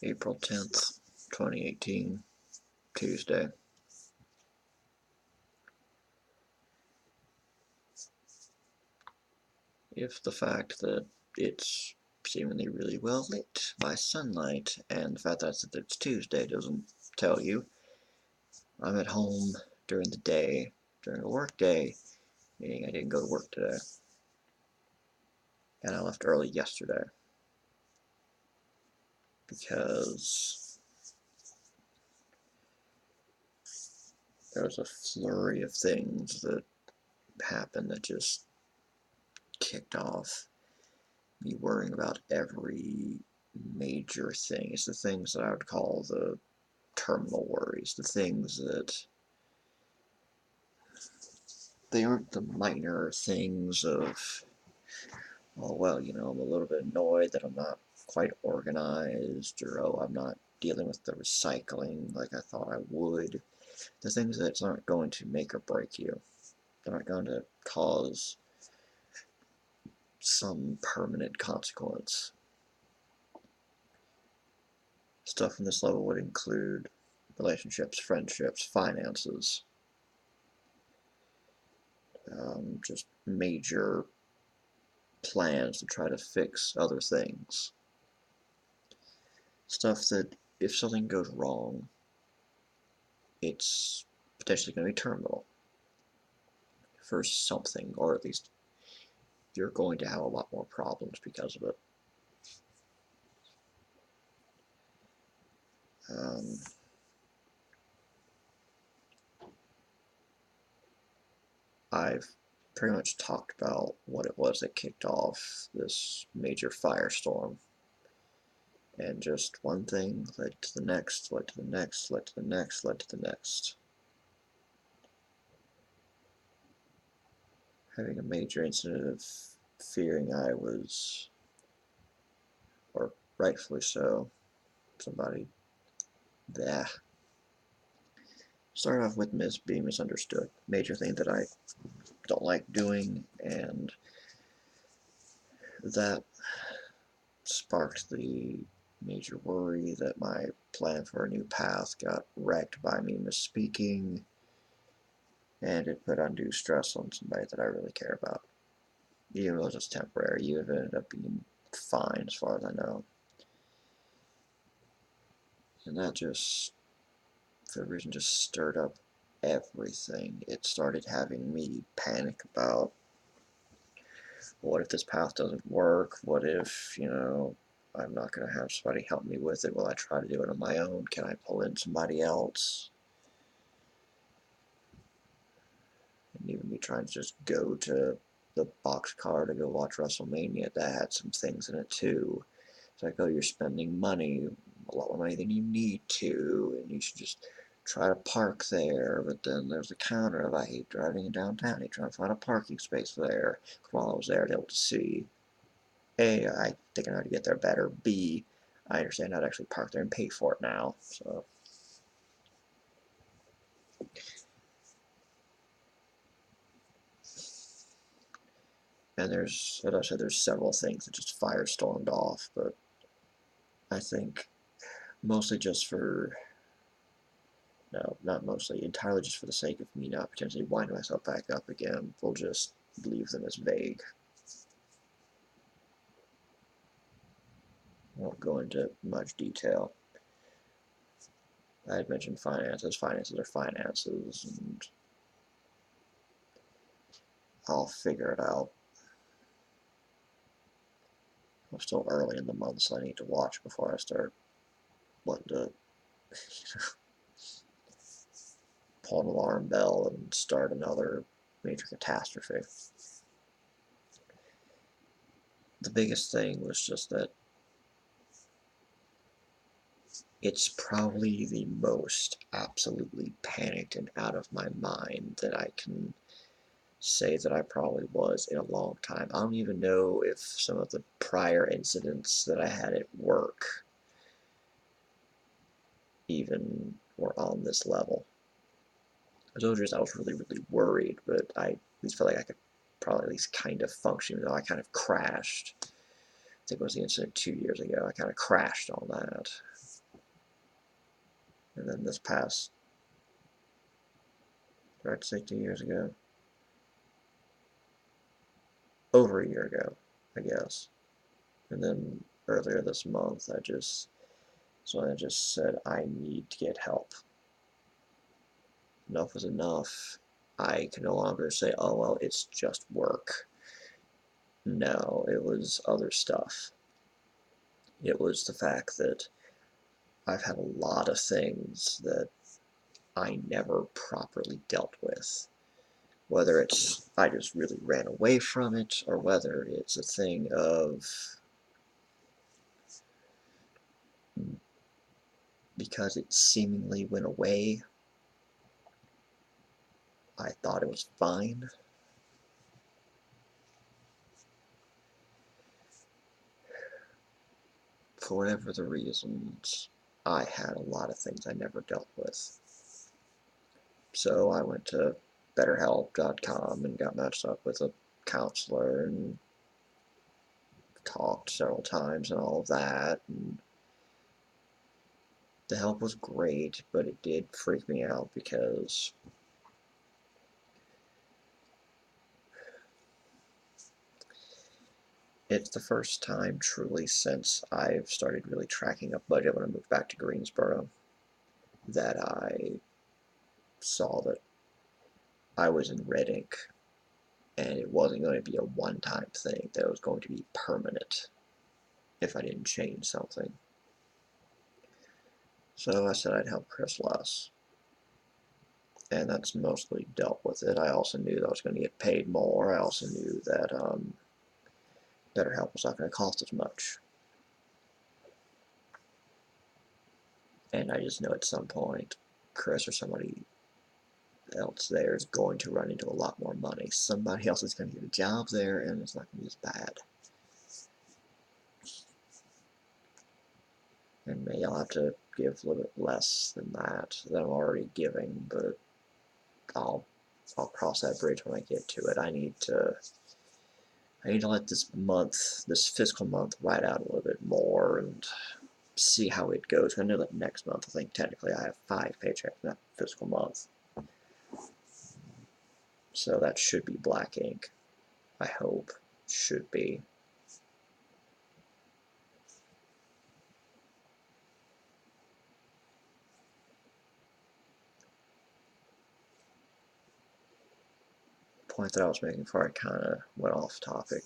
April 10th, 2018, Tuesday. If the fact that it's seemingly really well lit by sunlight and the fact that it's Tuesday doesn't tell you, I'm at home during the day, during a work day, meaning I didn't go to work today. And I left early yesterday because there was a flurry of things that happened that just kicked off me worrying about every major thing. It's the things that I would call the terminal worries, the things that they aren't the minor things of, oh, well, I'm a little bit annoyed that I'm not quite organized, or, oh, I'm not dealing with the recycling like I thought I would. The things that aren't going to make or break you. They're not going to cause some permanent consequence. Stuff from this level would include relationships, friendships, finances, just major plans to try to fix other things. Stuff that, if something goes wrong, it's potentially going to be terminal for something, or at least you're going to have a lot more problems because of it. I've pretty much talked about what it was that kicked off this major firestorm. And just one thing led to the next, led to the next, led to the next, led to the next. Having a major incident of fearing I was, or rightfully so, somebody that started off with being misunderstood. Major thing that I don't like doing, and that sparked the major worry that my plan for a new path got wrecked by me misspeaking, and it put undue stress on somebody that I really care about. Even though it was temporary, you ended up being fine as far as I know. And that just, for some reason, just stirred up everything. It started having me panic about, what if this path doesn't work? What if, I'm not going to have somebody help me with it? Will I try to do it on my own? Can I pull in somebody else? And even me trying to just go to the boxcar to go watch WrestleMania, that had some things in it too. It's like, oh, you're spending money, a lot more money than you need to, and you should just try to park there. But then there's a counter of, I hate driving in downtown. I hate trying to find a parking space there. While I was there, to be able to see, A, I think I know how to get there better. B, I understand how to actually park there and pay for it now. So, and there's, as I said, there's several things that just firestormed off, but I think mostly just for, no, not mostly, entirely just for the sake of me not potentially winding myself back up again, we'll just leave them as vague. I won't go into much detail. I had mentioned finances. Finances are finances, and I'll figure it out. I'm still early in the month, so I need to watch before I start wanting to pull an alarm bell and start another major catastrophe. The biggest thing was just that it's probably the most absolutely panicked and out of my mind that I can say that I probably was in a long time. I don't even know if some of the prior incidents that I had at work even were on this level. As I was really, really worried, but I at least felt like I could probably at least kind of function, even though I kind of crashed. I think it was the incident 2 years ago. I kind of crashed on that. And then this past, right, 60 years ago, over a year ago, I guess. And then earlier this month, I just said, I need to get help. Enough was enough. I can no longer say, oh, well, it's just work. No, it was other stuff. It was the fact that I've had a lot of things that I never properly dealt with. Whether it's I just really ran away from it, or whether it's a thing of because it seemingly went away, I thought it was fine. For whatever the reasons, I had a lot of things I never dealt with. So I went to BetterHelp.com and got matched up with a counselor and talked several times and all of that. And the help was great, but it did freak me out because it's the first time truly since I've started really tracking a budget when I moved back to Greensboro that I saw that I was in red ink and it wasn't going to be a one-time thing, that it was going to be permanent if I didn't change something. So I said I'd help Chris less, and that's mostly dealt with it. I also knew that I was going to get paid more. I also knew that BetterHelp was not going to cost as much. And I just know at some point, Chris or somebody else there is going to run into a lot more money. Somebody else is going to get a job there, and it's not going to be as bad. And maybe I'll have to give a little bit less than I'm already giving, but I'll cross that bridge when I get to it. I need to let this fiscal month ride out a little bit more and see how it goes. I know that next month, I think technically I have 5 paychecks in that fiscal month. So that should be black ink. I hope. Should be. Point that I was making before I kind of went off topic.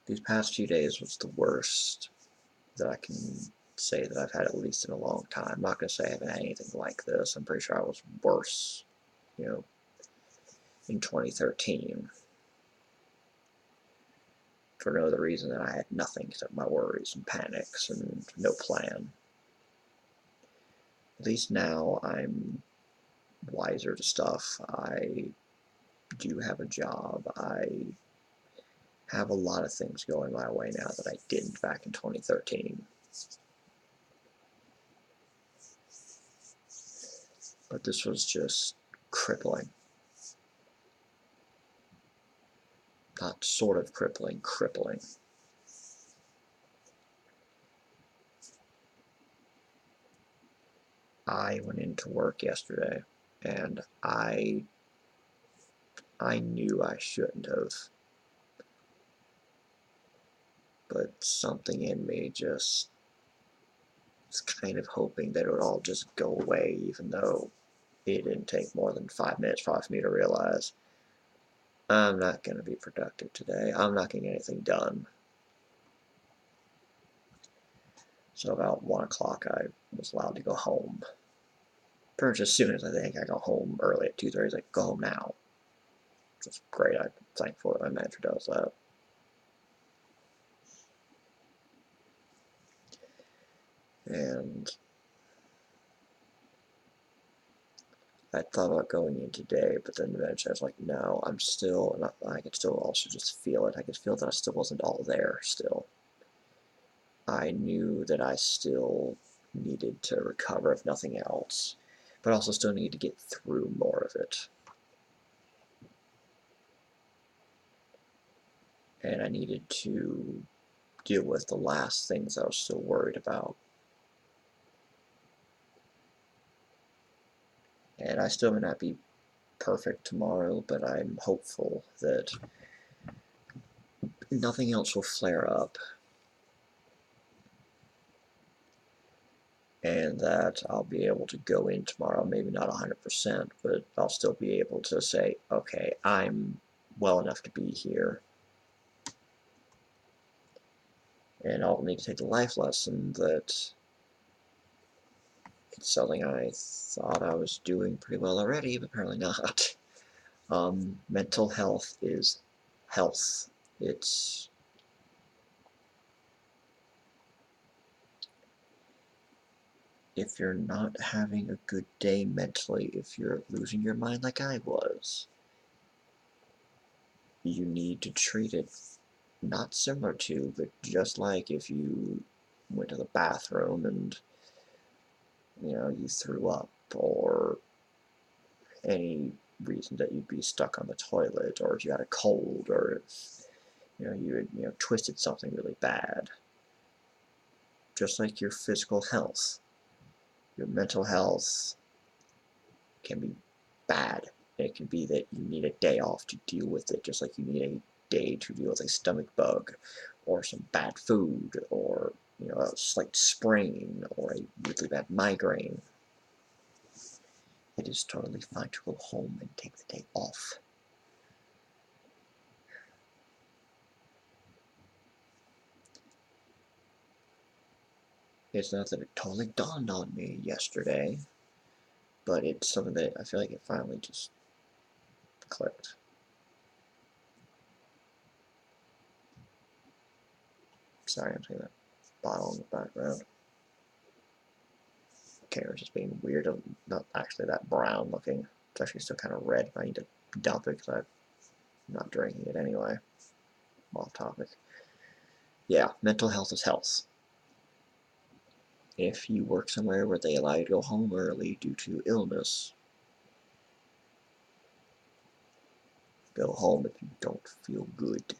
These past few days was the worst that I can say that I've had, at least in a long time. I'm not going to say I haven't had anything like this. I'm pretty sure I was worse, in 2013. For no other reason than I had nothing except my worries and panics and no plan. At least now I'm wiser to stuff. I do have a job. I have a lot of things going my way now that I didn't back in 2013. But this was just crippling. Not sort of crippling, crippling. I went into work yesterday, and I knew I shouldn't have, but something in me just was kind of hoping that it would all just go away, even though it didn't take more than 5 minutes for me to realize I'm not going to be productive today. I'm not going to get anything done. So about 1 o'clock, I was allowed to go home. Pretty much as soon as I think I got home early at 2:30, he's like, go home now. Which is great. I'm thankful that my manager does that. And I thought about going in today, but then eventually I was like, no, I'm still, and I could still also just feel it. I could feel that I still wasn't all there still. I knew that I still needed to recover, if nothing else, but also still needed to get through more of it. And I needed to deal with the last things I was still worried about. And I still may not be perfect tomorrow, but I'm hopeful that nothing else will flare up, and that I'll be able to go in tomorrow, maybe not 100%, but I'll still be able to say, okay, I'm well enough to be here. And I'll need to take the life lesson that it's something I thought I was doing pretty well already, but apparently not. Mental health is health. It's if you're not having a good day mentally, if you're losing your mind like I was, you need to treat it not similar to, but just like if you went to the bathroom and, you threw up, or any reason that you'd be stuck on the toilet, or if you had a cold, or if, you had, twisted something really bad. Just like your physical health, your mental health can be bad. It can be that you need a day off to deal with it, just like you need a day to deal with a stomach bug, or some bad food, or a slight sprain, or a really bad migraine. It is totally fine to go home and take the day off. It's not that it totally dawned on me yesterday, but it's something that I feel like it finally just clicked. Sorry, I'm seeing that bottle in the background. Camera's just being weird. Not actually that brown looking. It's actually still kind of red. I need to dump it because I'm not drinking it anyway. Off topic. Yeah, mental health is health. If you work somewhere where they allow you to go home early due to illness, go home if you don't feel good.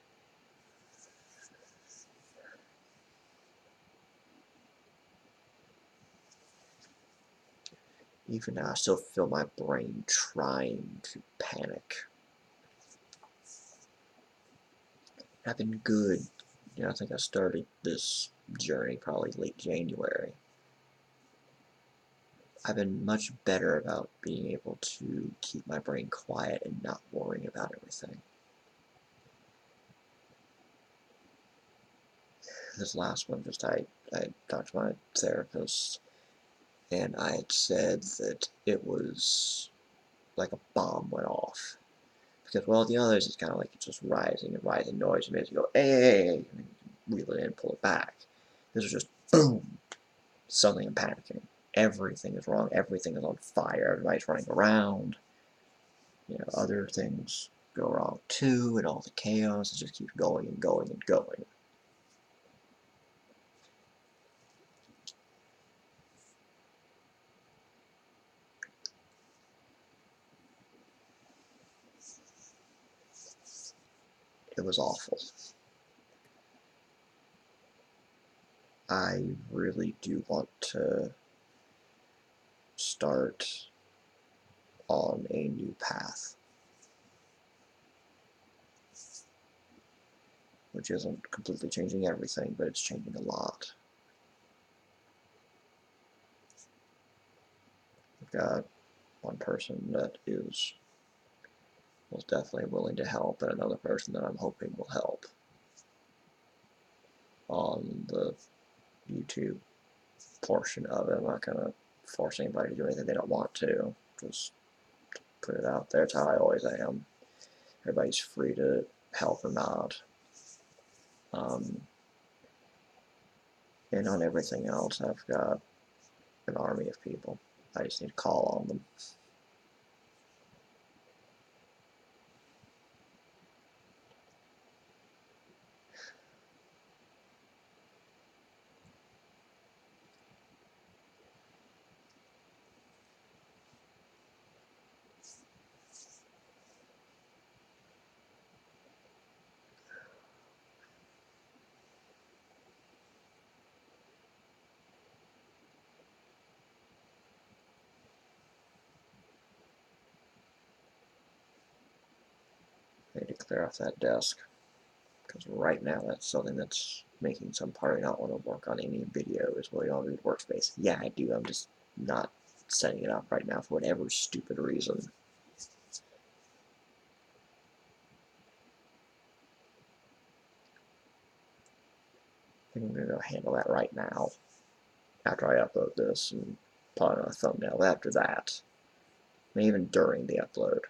Even now, I still feel my brain trying to panic. I've been good. I think I started this journey probably late January. I've been much better about being able to keep my brain quiet and not worrying about everything. This last one, I talked to my therapist, and I had said that it was like a bomb went off. Because, well, the others, it's kind of like it's just rising and rising noise, and you go, hey, hey, hey, and reel it in and pull it back. This was just, boom, suddenly I'm panicking. Everything is wrong, everything is on fire, everybody's running around. Other things go wrong too, and all the chaos, it just keeps going and going and going. It was awful. I really do want to start on a new path, which isn't completely changing everything, but it's changing a lot. I've got one person that is most definitely willing to help, and another person that I'm hoping will help on the YouTube portion of it. I'm not going to force anybody to do anything they don't want to. Just put it out there. It's how I always am. Everybody's free to help or not. And on everything else, I've got an army of people. I just need to call on them. I need to clear off that desk, because right now that's something that's making some party not want to work on any video is, well, you don't need workspace. Yeah, I do. I'm just not setting it up right now for whatever stupid reason. I think I'm going to go handle that right now, after I upload this and put on a thumbnail after that. Maybe even during the upload.